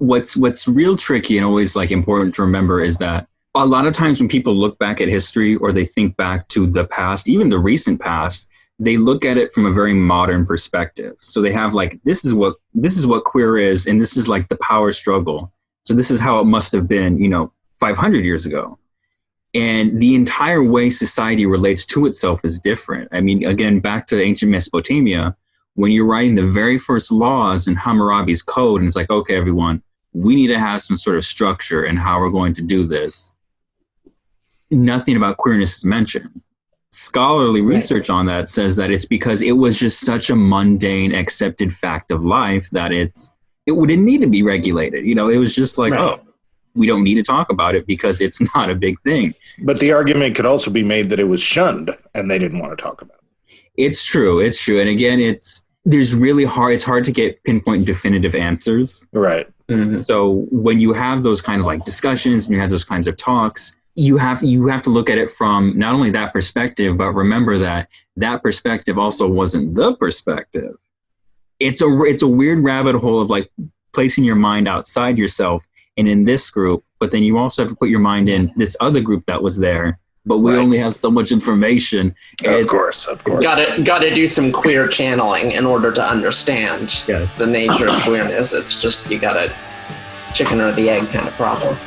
what's real tricky and always like important to remember is that a lot of times when people look back at history or they think back to the past, even the recent past, they look at it from a very modern perspective. So they have like, this is what queer is, and this is like the power struggle. So this is how it must have been, 500 years ago. And the entire way society relates to itself is different. I mean, again, back to ancient Mesopotamia, when you're writing the very first laws in Hammurabi's code, and it's like, okay, everyone, we need to have some sort of structure in how we're going to do this. Nothing about queerness is mentioned. Scholarly research on that says that it's because it was just such a mundane, accepted fact of life that it wouldn't need to be regulated. It was just like, we don't need to talk about it because it's not a big thing. But the argument could also be made that it was shunned and they didn't want to talk about it. It's true. And again, it's hard to get pinpoint definitive answers. Right. Mm-hmm. So when you have those kind of like discussions and you have those kinds of talks, you have to look at it from not only that perspective, but remember that perspective also wasn't the perspective. It's a weird rabbit hole of like placing your mind outside yourself and in this group, but then you also have to put your mind in this other group that was there. But we only have so much information. Of course. Got to do some queer channeling in order to understand the nature of queerness. It's just, you got a chicken or the egg kind of problem.